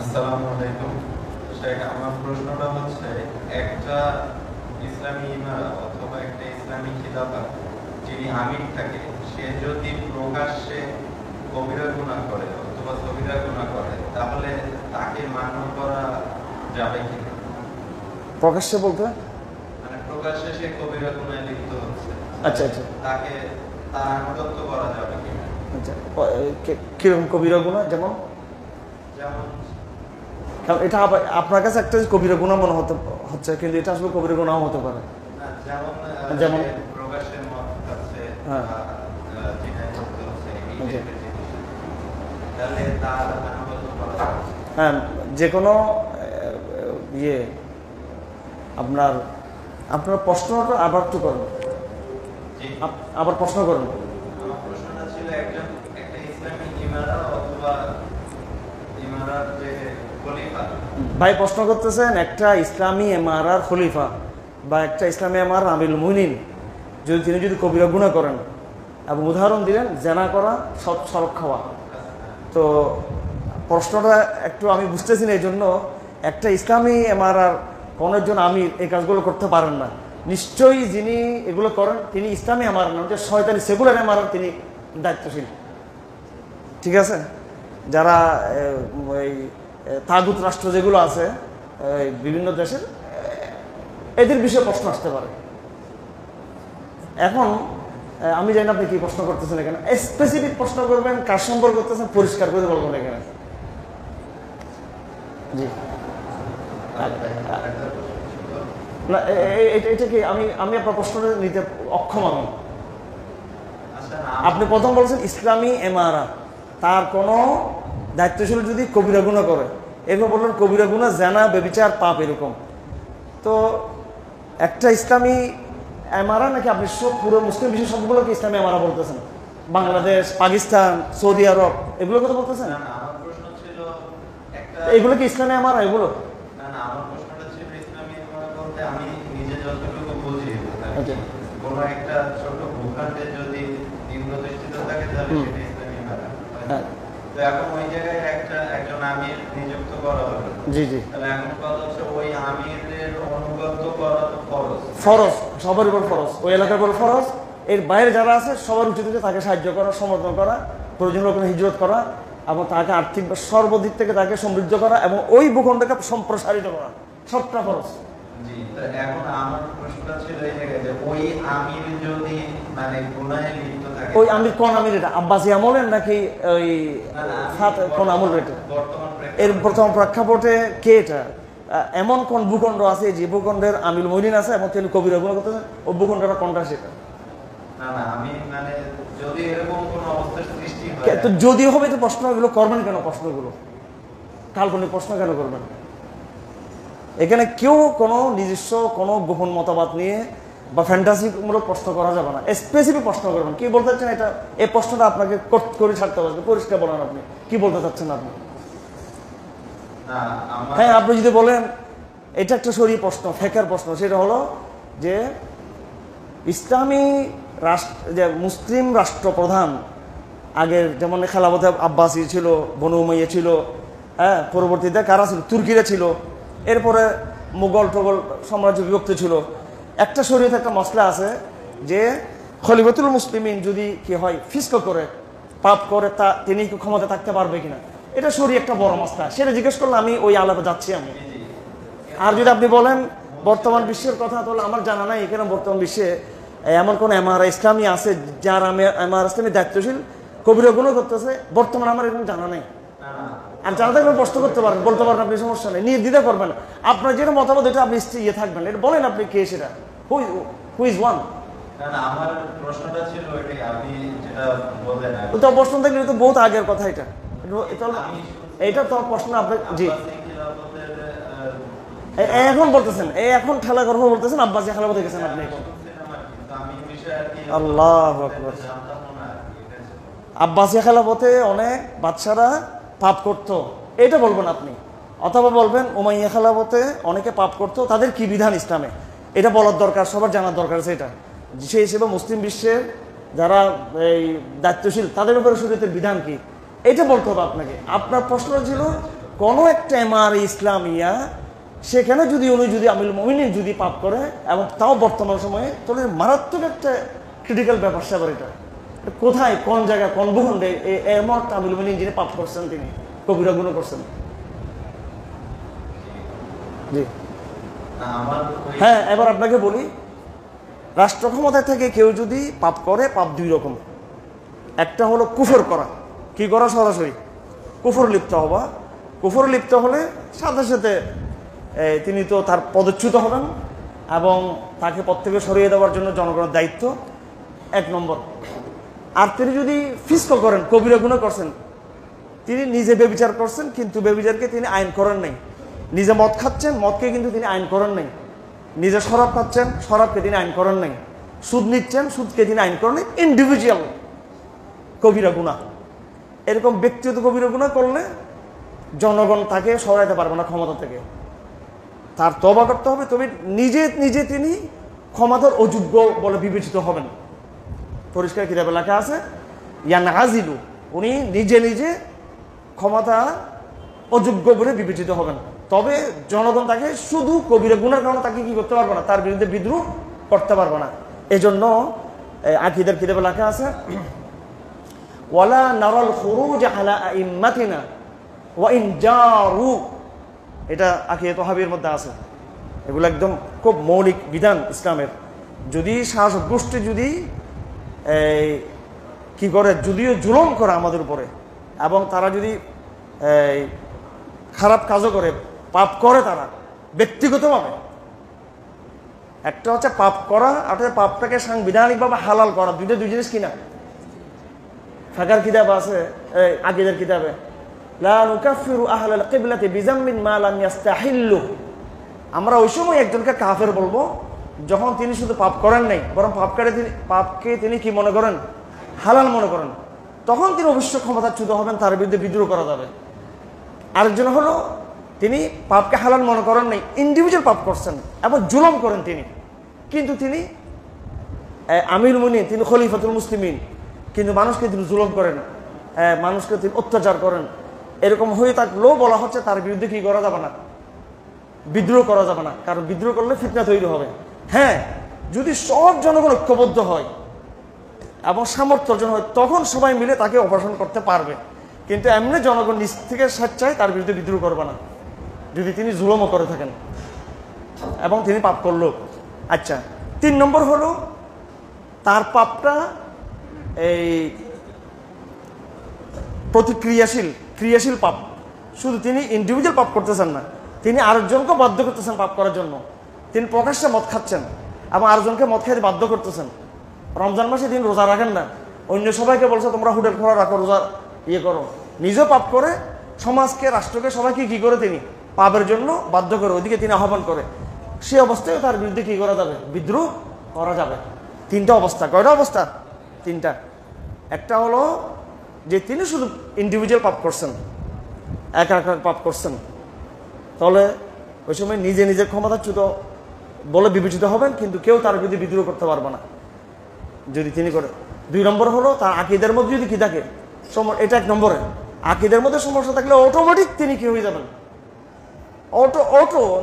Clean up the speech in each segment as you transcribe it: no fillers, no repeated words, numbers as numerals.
আসসালামু আলাইকুম শেখ। আমার প্রশ্নটা হচ্ছে, একটা ইসলামী ইমারত অথবা একটা ইসলামী খিলাফত যিনি আমির থাকে, সে যদি প্রকাশ্যে কবিরা গুনাহ করে অথবা সগীরা গুনাহ করে, তাহলে তাকে মান্য করা যাবে কি? প্রকাশ্যে বলতে মানে প্রকাশ্যে সে কবিরা গুনাহে লিপ্ত হচ্ছে, আচ্ছা আচ্ছা তাকে তার আনুগত্য করা যাবে কি? আচ্ছা কিরকম কবিরা গুনাহ? যেমন যেমন এটা আপনার কাছে একটা কবিরা গুনাহ মনে হচ্ছে, কিন্তু এটা আসলে কবিরা গুনাহ হতে পারে। যেমন প্রকাশ্যে মত আছে, হ্যাঁ। যেটা করতে হচ্ছে এই টাইপের জিনিস, তাহলে তার আনুগত্য করা যাবে? হ্যাঁ, যে কোনো ইয়ে আপনার প্রশ্নটা আবার একটু করেন, জি। আবার প্রশ্ন করেন। আমার প্রশ্নটা ছিল, একটা ইসলামী ইমারত অথবা ইমারত যে খলিফা। ভাই প্রশ্ন করতেছেন একটা ইসলামী এমারার খলিফা বা একটা ইসলামী এমার আমিরুল মুমিনিন তিনি যদি কবিরা গুনাহ করেন, এবং উদাহরণ দিলেন জেনা করা, সড়ক খাওয়া। তো প্রশ্নটা একটু আমি বুঝতেছি না, এই জন্য একটা ইসলামী এমারার কোন একজন আমির এই কাজগুলো করতে পারেন না। নিশ্চয়ই যিনি এগুলো করেন তিনি ইসলামী এমার না, যে শয়তানি সেকুলার এমারার তিনি দায়িত্বশীল। ঠিক আছে? যারা এই তাগুত রাষ্ট্র যেগুলো আছে বিভিন্ন দেশের, এদের বিষয়ে প্রশ্ন আসতে পারে। এখন আমি জানি না আপনি কি প্রশ্ন করতেছেন এখানে, স্পেসিফিক প্রশ্ন করবেন, কার সম্পর্ক করতেছেন পরিষ্কার করে বলবেন এখানে। জি না, এটা কি আমি আপনার প্রশ্নটা নিতে অক্ষম। আপনি প্রথম বলছেন ইসলামী এমারা, তার কোনো দায়িত্বশীল যদি কবিরা গুনাহ করে, এরকম বললেন কবিরা গুনাহ জানা বেবিচার পাপ এরকম। তো একটা ইসলামী এমারা নাকি আপনি সব পুরো মুসলিম বিশ্বের সবগুলোকে ইসলামী এমারা বলতেছেন? বাংলাদেশ, পাকিস্তান, সৌদি আরব এগুলোর কথা বলতেছেন? আমার প্রশ্ন ছিল এগুলো কি ইসলামী এমারা? এগুলো আমার প্রশ্নটা ছিল ইসলামী ইমারত বলতে আমি নিজে যতটুকু বুঝি, কোনো একটা ছোট ভূখণ্ডে যদি নিম্নদৃষ্টিত থাকে তাহলে সেটা ইসলামী ইমারত। তো এখন ওই জায়গায় একজন আমির নিযুক্ত করা হলো। জি জি। তাহলে এখন কথা হচ্ছে, ওই আমিরের অনুগত করা তো ফরজ। ফরজ, সবার উপর ফরজ, ওই এলাকার উপর ফরজ। এর বাইরে যারা আছে সবার উচিত তাকে সাহায্য করা, সমর্থন করা, প্রয়োজন রকম হিজরত করা, এবং তাকে আর্থিক বা সর্বদিক থেকে তাকে সমৃদ্ধ করা, এবং ওই ভূখণ্ডকে সম্প্রসারিত করা, সবটা ফরজ। জি, তো এখন আমার প্রশ্নটা ছিল এই জায়গায় যে ওই আমির যদি মানে গুনাহে লিপ্ত থাকে, ওই আমির কোন আমির? এটা আব্বাসী আমলের নাকি ওই কোন আমল? এটা এর প্রথম প্রেক্ষাপটে কে এটা? এমন কোন ভূখণ্ড আছে যে ভূখণ্ডের আমিরুল মুমিনিন আছে এবং তিনি কবিরা গুনাহ করতেছেন? ও ভূখণ্ডটা কোনটা সেটা? না আমি মানে যদি এরকম কোন অবস্থার সৃষ্টি হয়, তো যদিও হবে তো প্রশ্নগুলো করবেন কেন? প্রশ্নগুলো কাল্পনিক প্রশ্ন কেন করবেন? এখানে কেউ কোনো নিজস্ব কোনো গোপন মতবাদ নিয়ে বা ফ্যান্টাসিমূলক প্রশ্ন করা যাবে না। স্পেসিফিক প্রশ্ন করবেন। কি বলতে চাচ্ছেন এটা? এই প্রশ্নটা আপনাকে করে ছাড়তে হবে, পরিষ্কার বলেন আপনি কি বলতে চাচ্ছেন আপনি। হ্যাঁ, আপনি যদি বলেন এটা একটা শরীয়ত প্রশ্ন, ফেকার প্রশ্ন, সেটা হলো যে ইসলামী রাষ্ট্র, যে মুসলিম রাষ্ট্রপ্রধান আগের যেমন খেলাফতে আব্বাসী ছিল, বনু উমাইয়া ছিল, হ্যাঁ, পরবর্তীতে কারা ছিল? তুর্কিরা ছিল, এরপরে মুঘল টগল সাম্রাজ্য বিভক্ত ছিল। একটা শরীয়তে একটা মসলা আছে যে খলিফাতুল মুসলিমিন যদি কি হয় ফিস্ক করে, পাপ করে, তা তিনি ক্ষমতা থাকতে পারবে কিনা, এটা শরীয়ত একটা বড় মসলা। সেটা জিজ্ঞেস করলে আমি ওই আলাদা যাচ্ছি আমি। আর যদি আপনি বলেন বর্তমান বিশ্বের কথা, তাহলে আমার জানা নাই এখানে বর্তমান বিশ্বে এমন কোন এমআরআই ইসলামী আছে যার এমআর ইসলামী দায়িত্বশীল কবিরা গুনাহ করতেছে, বর্তমানে আমার এরকম জানা নাই। আর জানা থাকলে প্রশ্ন করতে পারেন, বলতে পারেন, আপনি সমস্যা নেই, নির্দ্বিধা করবেন। আপনার যেটা মতামত এটা আপনি ইয়ে থাকবেন, এটা বলেন আপনি কে সেটা, হু ইজ ওয়ান। আমার প্রশ্নটা ছিল এটাই, আপনি যেটা বললেন তো প্রশ্ন থাকলে তো বহুত আগের কথা এটা। এটা তো প্রশ্ন আপনি জি এখন বলতেছেন, এখন ঠেলা গর্ব বলতেছেন, আব্বাসী খেলাফত গেছেন আপনি এখন। আল্লাহু আকবার। আব্বাসী খেলাফতে অনেক বাদশারা পাপ করতো, এটা বলবেন আপনি। অথবা বলবেন উমাইয়া খেলাফতে অনেকে পাপ করতো, তাদের কি বিধান ইসলামে, এটা বলার দরকার, সবার জানার দরকার আছে এটা। সেই হিসেবে মুসলিম বিশ্বের যারা এই দায়িত্বশীল তাদের উপরে শরীয়তের বিধান কি, এটা বলতে হবে আপনাকে। আপনার প্রশ্ন ছিল কোনো একটা এমআর ইসলামিয়া সেখানে যদি উনি যদি আমিরুল মুমিনিন যদি পাপ করে এবং তাও বর্তমান সময়ে, তাহলে মারাত্মক একটা ক্রিটিক্যাল ব্যাপার স্যাপার। এটা কোথায়, কোন জায়গায়, কোন ভূখণ্ডে এমন আমিরুল মুমিনিন যিনি পাপ করছেন, তিনি কবিরা গুনাহ করছেন? জি হ্যাঁ, এবার আপনাকে বলি, রাষ্ট্র ক্ষমতা থেকে কেউ যদি পাপ করে, পাপ দুই রকম। একটা হলো কুফর করা, কি করা? সরাসরি কুফর লিপ্ত হওয়া। কুফর লিপ্ত হলে সাথে সাথে তিনি তো তার পদচ্যুত হবেন এবং তাকে পদ থেকে সরিয়ে দেওয়ার জন্য জনগণের দায়িত্ব, এক নম্বর। আর তিনি যদি ফিস্ক করেন, কবিরা গুনাহ করছেন, তিনি নিজে বেবিচার করছেন কিন্তু বেবিচারকে তিনি আইন করেন নাই। নিজে মদ খাচ্ছেন, মদকে কিন্তু তিনি আইন করেন নাই। নিজে শরাব খাচ্ছেন, শরাবকে তিনি আইন করেন নাই। সুদ নিচ্ছেন, সুদকে তিনি আইন করেন নাই। ইন্ডিভিজুয়াল কবিরা গুনাহ। এরকম ব্যক্তিগত কবিরা গুনাহ করলে জনগণ তাকে সরাইতে পারবে না ক্ষমতা থেকে, তার তওবা করতে হবে। তবে নিজে নিজে তিনি ক্ষমতার অযোগ্য বলে বিবেচিত হবেন। পরিষ্কার কিতাবে লেখা আছে ইয়ানআজিলু, উনি নিজে নিজে ক্ষমতা অযোগ্য বলে বিবেচিত হবেন। তবে জনগণ তাকে শুধু কবিরা গুনার কারণে তাকে কি করতে পারবে না, তার বিরুদ্ধে বিদ্রোহ করতে পারবে না। এজন্য আকীদার কিতাবে লেখা আছে ওয়ালা নারাল খুরুজ আলা আইম্মাতিনা ওয়া ইন জারু, এটা আকীদা তাহাবীর মধ্যে আছে। এগুলো একদম খুব মৌলিক বিধান ইসলামের। যদি শাসক গোষ্ঠী যদি কি করে, যদিও জুলুম করে আমাদের উপরে, এবং তারা যদি খারাপ কাজও করে, পাপ করে, তারা ব্যক্তিগতভাবে, একটা হচ্ছে পাপ করা আর পাপটাকে সাংবিধানিকভাবে হালাল করা, দুই জিনিস কিনা। ফাকার কিতাব আছে, আকীদার কিতাবে লা নুকাফিরু আহলাল কিবলাতি বিযামমিন মা লাম ইস্তাহিল্লু, আমরা ওই সময় একজনকে কাফের বলবো যখন তিনি শুধু পাপ করেন নাই, বরং পাপকে তিনি কি মনে করেন, হালাল মনে করেন। তখন তিনি অবশ্য ক্ষমতাচ্যুত হবেন, তার বিরুদ্ধে বিদ্রোহ করা যাবে। আরেকজন হলো তিনি পাপকে হালাল মনে করেন নাই, ইন্ডিভিজুয়াল পাপ করছেন এবং জুলুম করেন তিনি, কিন্তু তিনি আমিরুল মুমিনিন, তিনি খলিফাতুল মুসলিমিন, কিন্তু মানুষকে তিনি জুলুম করেন, মানুষকে তিনি অত্যাচার করেন। এরকম হয়ে থাকলেও বলা হচ্ছে তার বিরুদ্ধে কি করা যাবে না, বিদ্রোহ করা যাবে না, কারণ বিদ্রোহ করলে ফিতনা তৈরি হবে। হ্যাঁ, যদি সব জনগণ ঐক্যবদ্ধ হয় এবং সামর্থ্য অর্জন হয়, তখন সবাই মিলে তাকে অপারেশন করতে পারবে। কিন্তু এমনি জনগণ নিজ থেকে স্বেচ্ছায় তার বিরুদ্ধে বিদ্রোহ করবে না, যদি তিনি জুলুমও করে থাকেন এবং তিনি পাপ করলো। আচ্ছা, 3 নম্বর হলো তার পাপটা এই ক্রিয়াশীল পাপ। শুধু তিনি ইন্ডিভিজুয়াল পাপ করতেছেন না, তিনি আরেকজনকে বাধ্য করতেছেন পাপ করার জন্য। তিনি প্রকাশ্যে মদ খাচ্ছেন এবং আরেকজনকে মদ খাইতে বাধ্য করতেছেন। রমজান মাসে তিনি রোজা রাখেন না, অন্য সবাইকে বলছে তোমরা হোটেল খোলা রাখো, রোজা করো। নিজেও পাপ করে, সমাজকে, রাষ্ট্রকে, সবাইকে কি করে তিনি পাপের জন্য বাধ্য করে, ওইদিকে তিনি আহ্বান করে। সে অবস্থায় তার বিরুদ্ধে কি করা যাবে, বিদ্রোহ করা যাবে। 3টা অবস্থা। কয়টা অবস্থা? 3টা। একটা হলো যে তিনি শুধু ইন্ডিভিজুয়াল পাপ করছেন, একা পাপ করছেন, তাহলে ওই সময় নিজে নিজের ক্ষমতাচ্যুত বলে বিবেচিত হবেন, কিন্তু কেউ তার বিরুদ্ধে বিদ্রোহ করতে পারবে না যদি তিনি করে। 2 নম্বর হলো তার আকীদার মধ্যে যদি কি থাকে, এটা 1 নম্বরে। আকীদার মধ্যে সমস্যা থাকলে অটোমেটিক তিনি কি হয়ে যাবেন,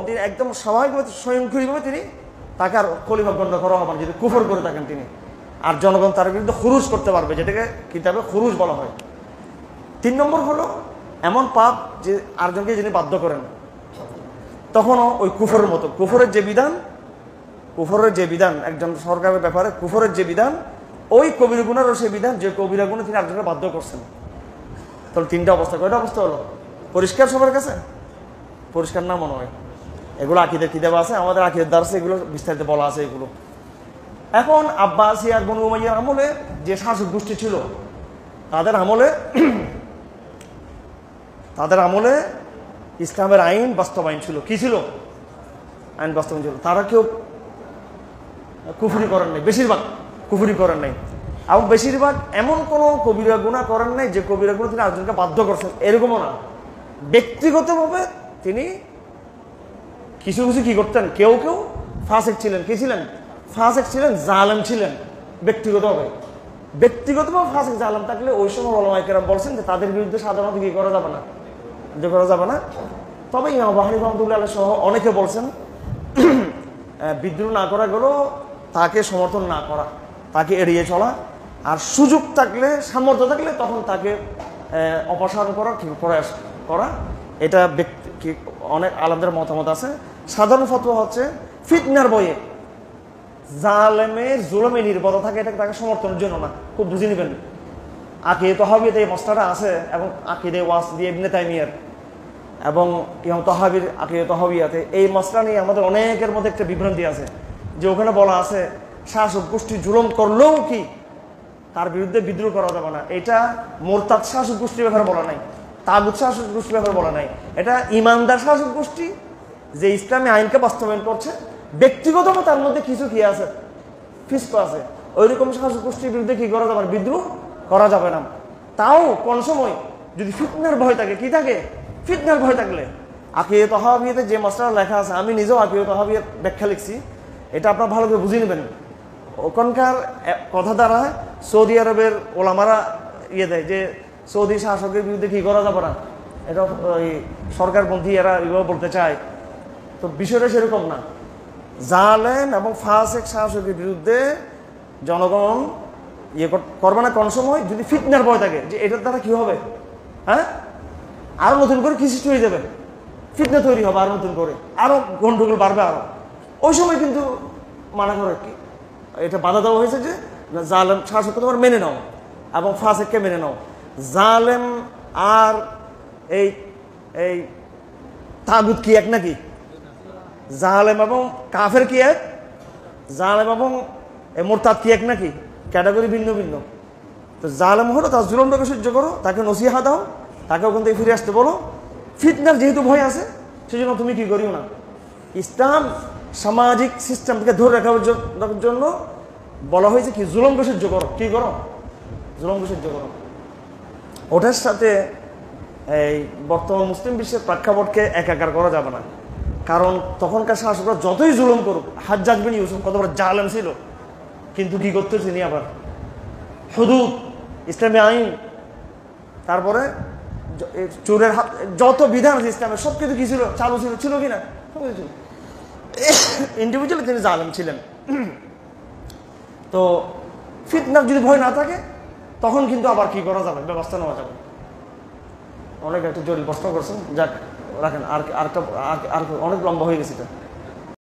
তিনি একদম স্বাভাবিকভাবে স্বয়ংক্রিয়ভাবে তিনি তাকে আর খলিফা গণ্য করা হবে না যদি কুফর করে থাকেন তিনি। আর জনগণ তার বিরুদ্ধে খুরুজ করতে পারবে, যেটাকে কিতাবে খুরুজ বলা হয়। 3 নম্বর হলো এমন পাপ যে আরেকজনকে যিনি বাধ্য করেন, তখনও ওই কুফরের মতো, কুফরের যে বিধান একজন সরকারের ব্যাপারে, কুফরের যে বিধান, ওই কবিরা গুনারও সেই বিধান, যে কবিরা গুনাহ তিনি আরেকজনকে বাধ্য করছেন। তাহলে 3টা অবস্থা। কয়টা অবস্থা হলো? পরিষ্কার সবার কাছে? পরিষ্কার না মনে হয়? এগুলো আকীদার কিতাবে আছে, আমাদের আকীদার দার্সে এগুলো বিস্তারিত বলা আছে এগুলো। এখন আব্বাসিয়া আর বনু উমাইয়ার আমলে যে শাসক গোষ্ঠী ছিল, তাদের আমলে ইসলামের আইন বাস্তবায়ন ছিল। কি ছিল? আইন বাস্তবায়ন ছিল। তারা কেউ কুফরি করেন নাই, বেশিরভাগ কুফরি করেন নাই, এবং বেশিরভাগ এমন কোনো কবিরা গুনাহ করেন নাই যে কবিরা গুনাহ তিনি আরেকজনকে বাধ্য করছেন, এরকমও না। ব্যক্তিগতভাবে তিনি কিছু কি করতেন, কেউ ফাসিক ছিলেন। কি ছিলেন? ফাসিক ছিলেন, জালেম ছিলেন। ব্যক্তিগতভাবে ফাসিক জালেম থাকলে ওই সময় উলামায়ে কেরাম বলছেন যে তাদের বিরুদ্ধে সাধারণত কি করা যাবে না, করা যাবে না। তবে ইমাম আবু হানিফা রাহমাতুল্লাহ আলাইহি সহ অনেকে বলছেন বিদ্রোহ না করা গেলেও তাকে সমর্থন না করা, তাকে এড়িয়ে চলা, আর সুযোগ থাকলে সামর্থ্য থাকলে তখন তাকে অপসারণ করার প্রয়াস করা। এটা ব্যক্তি অনেক আলাদার মতামত আছে। সাধারণ ফতোয়া হচ্ছে ফিতনার বয়ে জালেমের জুলুমে নির্ভর থাকে, এটা তাকে সমর্থনের জন্য না। খুব বুঝে নেবেন, আকিদে তহাবিয়াতে এই মশলাটা আছে, এবং আকিদে ওয়াস দিয়ে ইবনে তাইমিয়ার এবং ইমাম তহাবির আকিদে তহাবিয়াতে এই মশলা নিয়ে আমাদের অনেকের মধ্যে একটা বিভ্রান্তি আছে, যে ওখানে বলা আছে শাসক গোষ্ঠী জুলুম করলেও কি তার বিরুদ্ধে বিদ্রোহ করা যাবে না। এটা মোরতাদ শাসক গোষ্ঠীর ব্যাপারে বলা নাই, তাগুত শাসক গোষ্ঠীর ব্যাপারে বলা নাই। এটা ইমানদার শাসক গোষ্ঠী যে ইসলামী আইনকে বাস্তবায়ন করছে, ব্যক্তিগত তার মধ্যে কিছু কি আছে, ফিস্ক আছে, ওইরকম শাসক গোষ্ঠীর বিরুদ্ধে কি করা যাবে, বিদ্রোহ করা যাবে না। তাও কোন সময় যদি ফিতনার ভয় থাকে, কি থাকে, ফিতনার ভয় থাকলে। আকিদে তহাবিয়াতে যে মশলা লেখা আছে, আমি নিজেও আকিদে তহাবিয়াত ব্যাখ্যা লিখছি, এটা আপনার ভালো করে বুঝে নেবেন। ওখানকার কথা দ্বারা সৌদি আরবের ওলামারা দেয় যে সৌদি শাসকের বিরুদ্ধে কি করা যাবে না, এটা ওই সরকারপন্থী এরা এগুলো বলতে চায়। তো বিষয়টা সেরকম না। জালেম এবং ফাসেক শাসকের বিরুদ্ধে জনগণ করবে না কোন সময় যদি ফিতনার ভয় থাকে, যে এটার দ্বারা কি হবে, হ্যাঁ আরো নতুন করে কি সৃষ্টি হয়ে যাবে, ফিতনা তৈরি হবে আরো নতুন করে, আরো গন্ডগোল বাড়বে আরো। ওই সময় কিন্তু মানা করে কি, এটা বাধা দেওয়া হয়েছে যে জালেম শাসককে তোমার মেনে নাও এবং ফাসেককে মেনে নাও। জালেম আর এই এই তাগুত কি এক নাকি? জালেম এবং কাফের কি এক? জালেম এবং মোরতাদ কি এক নাকি? ক্যাটাগরি ভিন্ন ভিন্ন। তো জালেম হলো তার জুলুমটাকে সহ্য করো, তাকে নসিহা দাও, তাকে ওখান থেকে ফিরে আসতে বলো। ফিতনার যেহেতু ভয় আছে সেজন্য তুমি কি করিও না। ইসলাম সামাজিক সিস্টেমকে ধরে রাখার জন্য বলা হয়েছে কি, জুলুমকে সহ্য করো। কি করো? জুলুমকে সহ্য করো। ওটার সাথে এই বর্তমান মুসলিম বিশ্বের প্রেক্ষাপটকে একাকার করা যাবে না। কারণ তখনকার শাসকরা যতই জুলুম করুক, হাজ্জাজ বিন ইউসুফ কত বড় জালেম ছিল, কিন্তু কি করতে তিনি আবার হুদুদ, ইসলামী আইন, তারপরে চোরের হাত, যত বিধান আছে ইসলামের সবকিছু কি ছিল, চালু ছিল, ছিল কিনা, সবকিছু ছিল। ইন্ডিভিজুয়ালি তিনি জালেম ছিলেন। তো ফিতনার যদি ভয় না থাকে তখন কিন্তু আবার কি করা যাবে, ব্যবস্থা নেওয়া যাবে। অনেক একটা জটিল প্রশ্ন করছেন, যাক রাখেন, আর অনেক লম্বা হয়ে গেছে এটা।